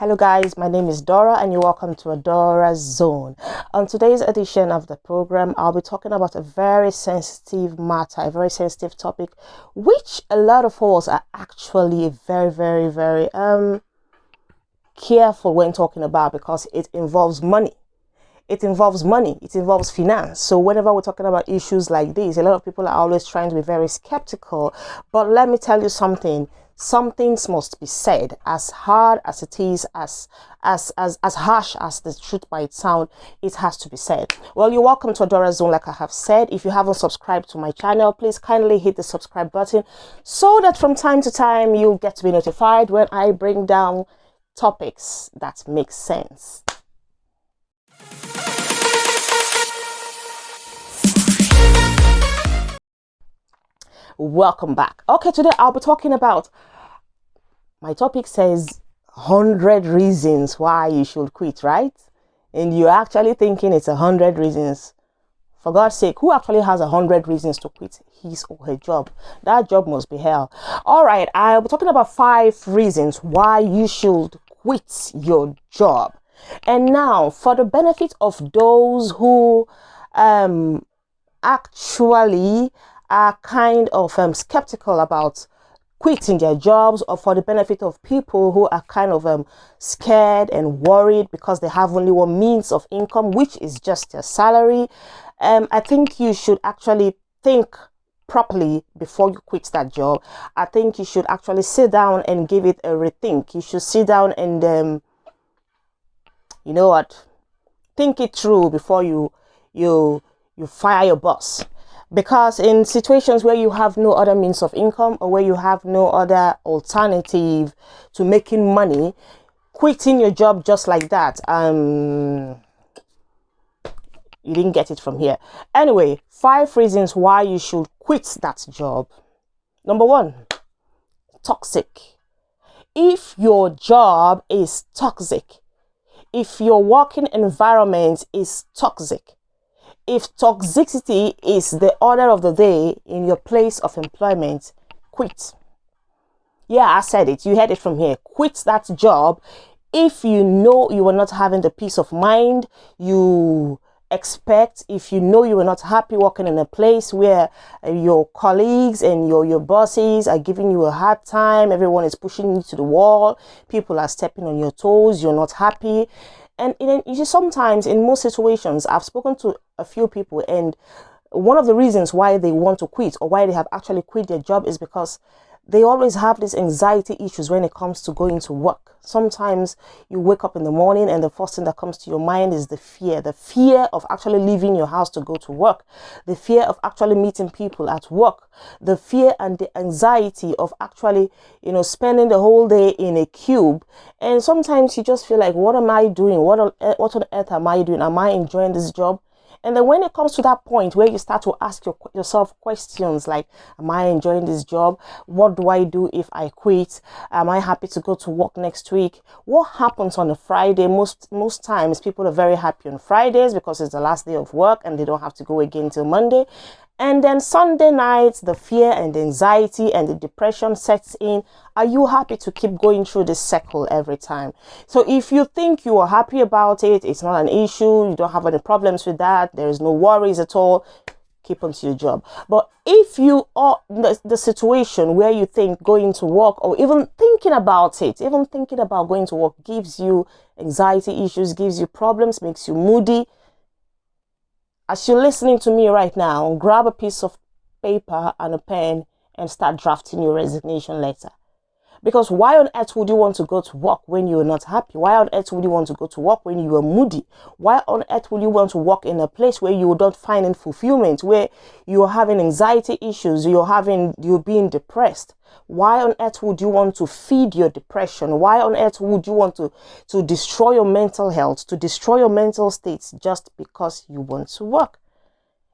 Hello guys, my name is Dora and you're welcome to Adora's Zone. On today's edition of the program, I'll be talking about a very sensitive matter, a very sensitive topic, which a lot of us are actually very careful when talking about, because it involves money. It involves finance. So whenever we're talking about issues like this, a lot of people are always trying to be very skeptical. But let me tell you something. Some things must be said, as hard as it is, as harsh as the truth might sound. It has to be said. Well, you're welcome to Adora's Zone. Like I have said, if you haven't subscribed to my channel, please kindly hit the subscribe button so that from time to time you'll get to be notified when I bring down topics that make sense. Welcome back. Okay, today I'll be talking about, my topic says 100 reasons why you should quit, right? And you're actually thinking it's 100 reasons. For God's sake, who actually has 100 reasons to quit his or her job? That job must be hell. All right, I'll be talking about 5 reasons why you should quit your job. And now, for the benefit of those who actually are kind of skeptical about quitting their jobs, or for the benefit of people who are kind of scared and worried because they have only one means of income, which is just their salary, I think you should actually think properly before you quit that job. I think you should actually sit down and give it a rethink. You should sit down and you know what, think it through before you fire your boss. Because in situations where you have no other means of income, or where you have no other alternative to making money, quitting your job just like that, you didn't get it from here. Anyway, 5 reasons why you should quit that job. Number 1, toxic. If your job is toxic, if your working environment is toxic, if toxicity is the order of the day in your place of employment, quit. Yeah, I said it. You heard it from here. Quit that job if you know you are not having the peace of mind you expect, if you know you are not happy working in a place where your colleagues and your bosses are giving you a hard time, everyone is pushing you to the wall, people are stepping on your toes, you're not happy. And you see, sometimes in most situations, I've spoken to a few people, and one of the reasons why they want to quit, or why they have actually quit their job, is because they always have these anxiety issues when it comes to going to work. Sometimes you wake up in the morning and the first thing that comes to your mind is the fear of actually leaving your house to go to work, the fear of actually meeting people at work, the fear and the anxiety of actually, spending the whole day in a cube. And sometimes you just feel like, what am I doing? What on earth am I doing? Am I enjoying this job? And then when it comes to that point where you start to ask yourself questions like, am I enjoying this job? What do I do if I quit? Am I happy to go to work next week? What happens on a Friday? Most times people are very happy on Fridays because it's the last day of work and they don't have to go again till Monday. And then Sunday night, the fear and the anxiety and the depression sets in. Are you happy to keep going through this cycle every time? So if you think you are happy about it, it's not an issue, you don't have any problems with that, there is no worries at all, keep on to your job. But if you are the situation where you think going to work, or even thinking about going to work gives you anxiety issues, gives you problems, makes you moody, as you're listening to me right now, grab a piece of paper and a pen and start drafting your resignation letter. Because why on earth would you want to go to work when you're not happy? Why on earth would you want to go to work when you are moody? Why on earth would you want to work in a place where you don't find any fulfillment, where you're having anxiety issues, you're being depressed? Why on earth would you want to feed your depression? Why on earth would you want to destroy your mental health, to destroy your mental states just because you want to work?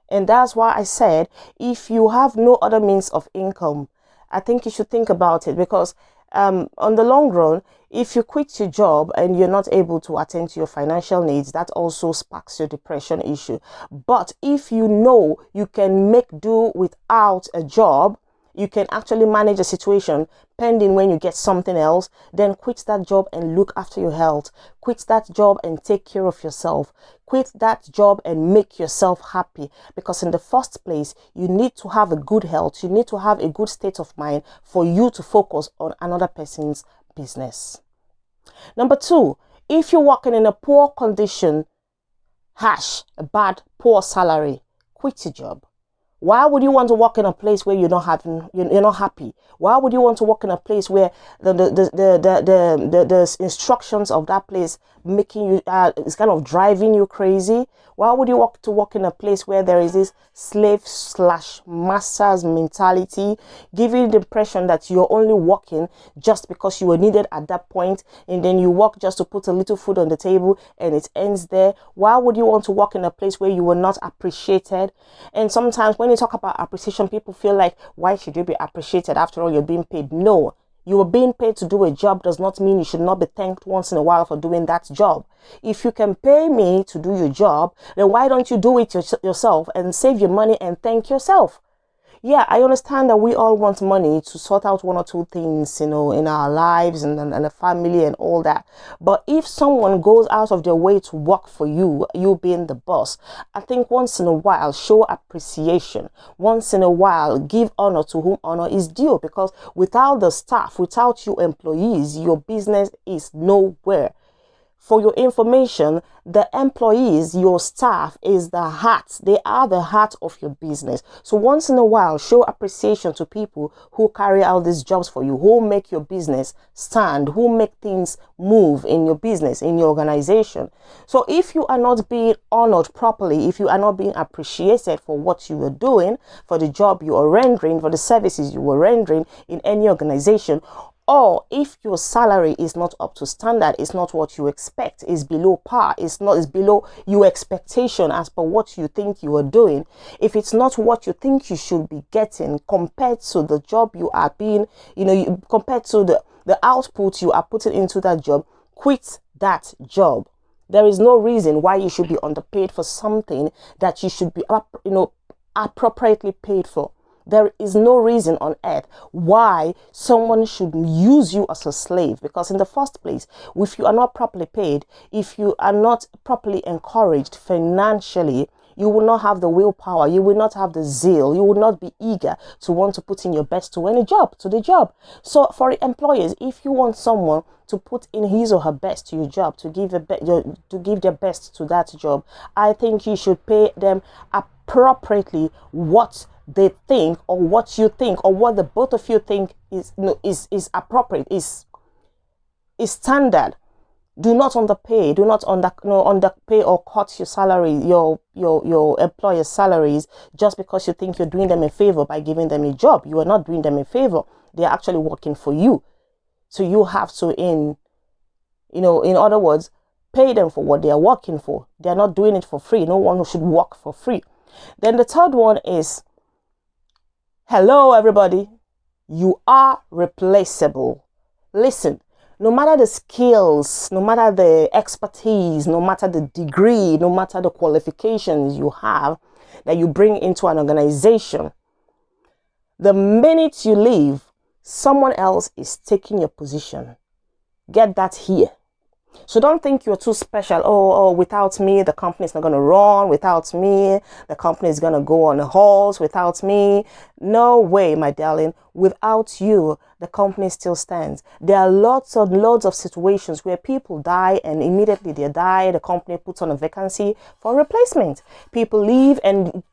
And that's why I said, if you have no other means of income, I think you should think about it, because on the long run, if you quit your job and you're not able to attend to your financial needs, that also sparks your depression issue. But if you know you can make do without a job, you can actually manage a situation pending when you get something else, then quit that job and look after your health. Quit that job and take care of yourself. Quit that job and make yourself happy, because in the first place, you need to have a good health. You need to have a good state of mind for you to focus on another person's business. Number 2, if you're working in a poor condition, a bad, poor salary, quit your job. Why would you want to work in a place where you're not happy? Why would you want to work in a place where the instructions of that place making you is kind of driving you crazy? Why would you want to work in a place where there is this slave/master's mentality, giving you the impression that you're only working just because you were needed at that point, and then you work just to put a little food on the table and it ends there? Why would you want to work in a place where you were not appreciated? And sometimes when you talk about appreciation, people feel like, why should you be appreciated? After all, you're being paid. No. You are being paid to do a job does not mean you should not be thanked once in a while for doing that job. If you can pay me to do your job, then why don't you do it yourself and save your money and thank yourself? Yeah, I understand that we all want money to sort out one or two things, in our lives and the family and all that. But if someone goes out of their way to work for you, you being the boss, I think once in a while, show appreciation. Once in a while, give honor to whom honor is due, because without the staff, without you employees, your business is nowhere. For your information, the employees, your staff, is the heart. They are the heart of your business. So once in a while, show appreciation to people who carry out these jobs for you, who make your business stand, who make things move in your business, in your organization. So if you are not being honored properly, if you are not being appreciated for what you are doing, for the job you are rendering, for the services you are rendering in any organization, or if your salary is not up to standard, it's not what you expect, it's below par, it's below your expectation as per what you think you are doing. If it's not what you think you should be getting compared to the job you are being, compared to the output you are putting into that job, quit that job. There is no reason why you should be underpaid for something that you should be appropriately paid for. There is no reason on earth why someone should use you as a slave, because in the first place, if you are not properly paid, if you are not properly encouraged financially, you will not have the willpower, you will not have the zeal, you will not be eager to want to put in your best to the job. So for employers, if you want someone to put in his or her best to your job, to give their best to that job, I think you should pay them appropriately what they think, or what you think, or what the both of you think is appropriate, is standard. Do not underpay. Do not underpay or cut your salary, your employer's salaries, just because you think you're doing them a favor by giving them a job. You are not doing them a favor. They are actually working for you. So you have to, in other words, pay them for what they are working for. They are not doing it for free. No one should work for free. Then the third one is, hello everybody, you are replaceable. Listen, no matter the skills, no matter the expertise, no matter the degree, no matter the qualifications you have that you bring into an organization, the minute you leave, someone else is taking your position. Get that here. So don't think you're too special. Oh, without me, the company is not going to run. Without me, the company is going to go on a halt. Without me, no way, my darling. Without you, the company still stands. There are lots of situations where people die and immediately they die, the company puts on a vacancy for replacement. People leave, and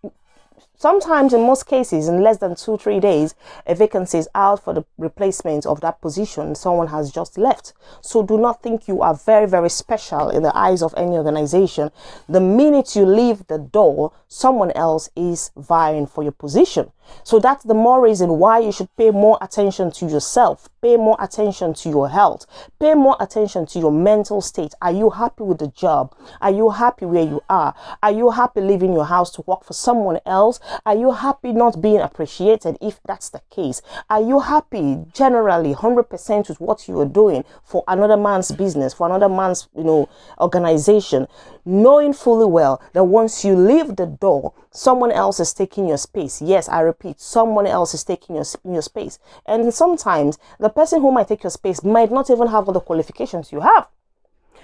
sometimes, in most cases, in less than 2-3 days, a vacancy is out for the replacement of that position someone has just left. So do not think you are very, very special in the eyes of any organization. The minute you leave the door, someone else is vying for your position. So that's the more reason why you should pay more attention to yourself, pay more attention to your health, pay more attention to your mental state. Are you happy with the job? Are you happy where you are? Are you happy leaving your house to work for someone else? Are you happy not being appreciated if that's the case? Are you happy generally 100% with what you are doing for another man's business, for another man's organization, knowing fully well that once you leave the door, Someone else is taking your space. Yes, I repeat, someone else is taking your space. And sometimes the person who might take your space might not even have all the qualifications you have,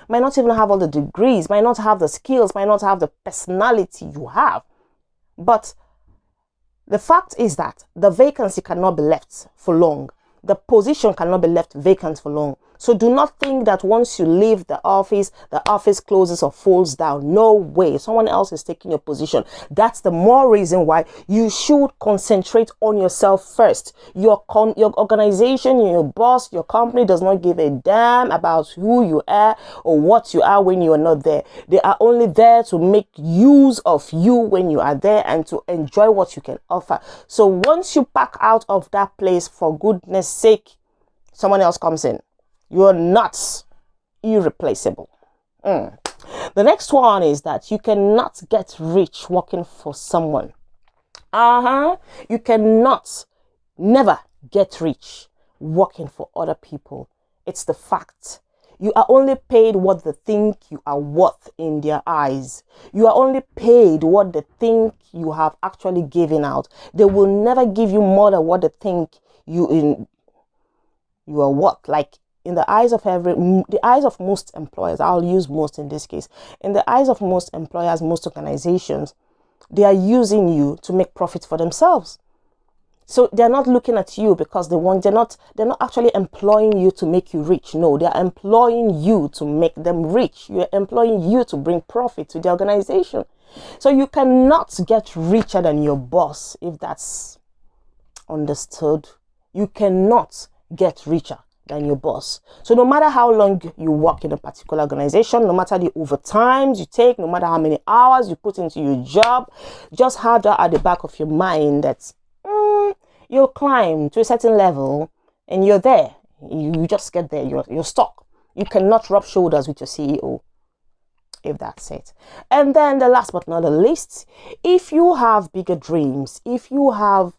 might not even have all the degrees, might not have the skills, might not have the personality you have. But the fact is that the vacancy cannot be left for long. The position cannot be left vacant for long. So do not think that once you leave the office closes or falls down. No way. Someone else is taking your position. That's the more reason why you should concentrate on yourself first. Your organization, your boss, your company does not give a damn about who you are or what you are when you are not there. They are only there to make use of you when you are there and to enjoy what you can offer. So once you pack out of that place, for goodness sake, someone else comes in. You're not irreplaceable. The next one is that you cannot get rich working for someone. You cannot never get rich working for other people. It's the fact. You are only paid what they think you are worth in their eyes. You are only paid what they think you have actually given out. They will never give you more than what they think you are worth. Like, in the eyes of most employers, I'll use most in this case. In the eyes of most employers, most organizations, they are using you to make profit for themselves. So they're not looking at you because they're not actually employing you to make you rich. No, they're employing you to make them rich. You're employing you to bring profit to the organization. So you cannot get richer than your boss, if that's understood. You cannot get richer than your boss. So no matter how long you work in a particular organization, no matter the overtimes you take, no matter how many hours you put into your job, just have that at the back of your mind that you'll climb to a certain level and you're there. You just get there. You're stuck. You cannot rub shoulders with your CEO, if that's it. And then the last but not the least, if you have bigger dreams, if you have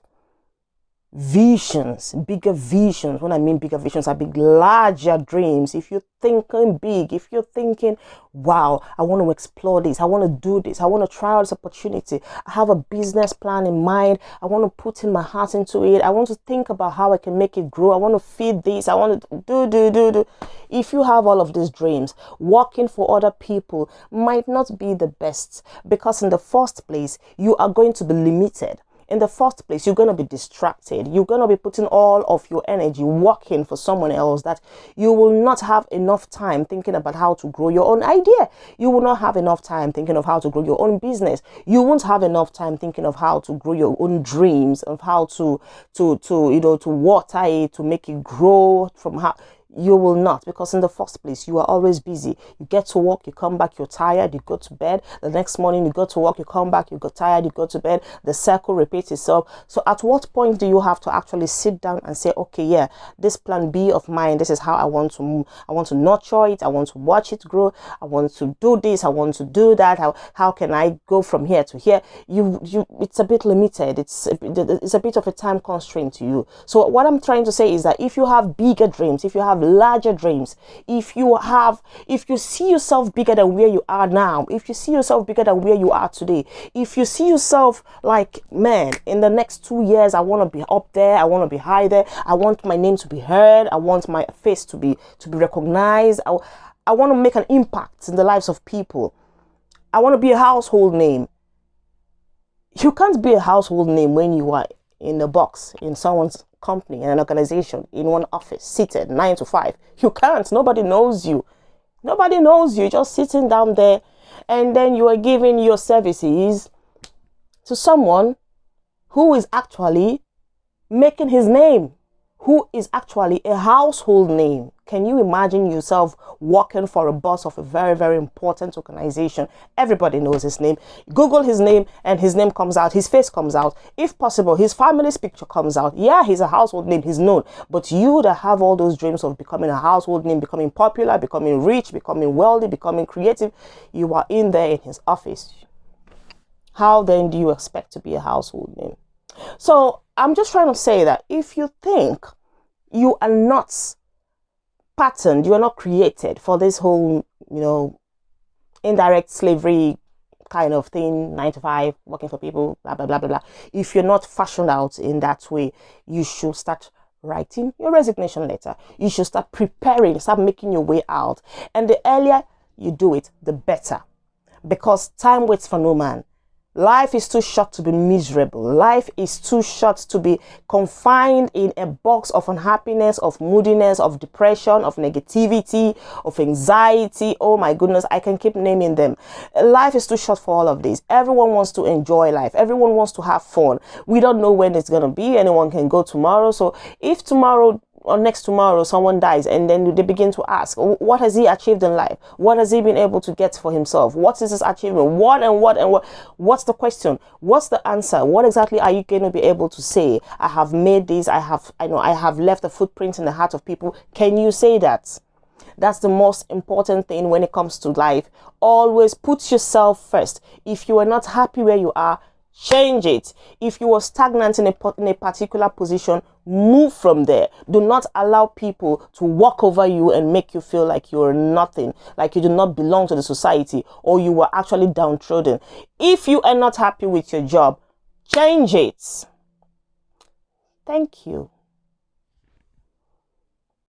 visions, bigger visions. When I mean bigger visions, I mean larger dreams. If you're thinking big, if you're thinking, wow, I want to explore this, I want to do this, I want to try out this opportunity, I have a business plan in mind, I want to put in my heart into it, I want to think about how I can make it grow, I want to feed this, I want to do. If you have all of these dreams, working for other people might not be the best, because in the first place, you are going to be limited. In the first place, you're going to be distracted. You're going to be putting all of your energy working for someone else that you will not have enough time thinking about how to grow your own idea. You will not have enough time thinking of how to grow your own business. You won't have enough time thinking of how to grow your own dreams, of how to water it, to make it grow from how. You will not, because in the first place, you are always busy. You get to work, you come back, you're tired, you go to bed. The next morning, you go to work, you come back, you got tired, you go to bed. The circle repeats itself. So at what point do you have to actually sit down and say, okay, yeah, this plan B of mine, this is how I want to move. I want to nurture it. I want to watch it grow. I want to do this. I want to do that. How can I go from here to here? It's a bit limited. It's a bit of a time constraint to you. So what I'm trying to say is that if you have bigger dreams, if you have larger dreams, if you see yourself bigger than where you are now, if you see yourself bigger than where you are today, if you see yourself like, man, in the next 2 years, I want to be up there, I want to be high there, I want my name to be heard, I want my face to be recognized, I want to make an impact in the lives of people, I want to be a household name. You can't be a household name when you are in a box in someone's company, in an organization, in one office, seated 9 to 5. You can't. Nobody knows you. Nobody knows you. Just sitting down there, and then you are giving your services to someone who is actually making his name, who is actually a household name. Can you imagine yourself working for a boss of a very, very important organization? Everybody knows his name. Google his name and his name comes out. His face comes out. If possible, his family's picture comes out. Yeah, he's a household name. He's known. But you that have all those dreams of becoming a household name, becoming popular, becoming rich, becoming wealthy, becoming creative, you are in there in his office. How then do you expect to be a household name? So I'm just trying to say that if you think you are not patterned, you are not created for this whole, indirect slavery kind of thing, 9 to 5, working for people, blah, blah, blah, blah, blah. If you're not fashioned out in that way, you should start writing your resignation letter. You should start preparing, start making your way out. And the earlier you do it, the better. Because time waits for no man. Life is too short to be miserable. Life is too short to be confined in a box of unhappiness, of moodiness, of depression, of negativity, of anxiety. Oh my goodness, I can keep naming them. Life is too short for all of this. Everyone wants to enjoy life. Everyone wants to have fun. We don't know when it's going to be. Anyone can go tomorrow. So if tomorrow or next tomorrow someone dies, and then they begin to ask, what has he achieved in life? What has he been able to get for himself? What is his achievement? What's the question? What's the answer? What exactly are you going to be able to say? I have made this. I have left a footprint in the heart of people. Can you say that? That's the most important thing when it comes to life. Always put yourself first. If you are not happy where you are, change it. If you are stagnant in a particular position, move from there. Do not allow people to walk over you and make you feel like you're nothing, like you do not belong to the society, or you were actually downtrodden. If you are not happy with your job, change it. Thank you.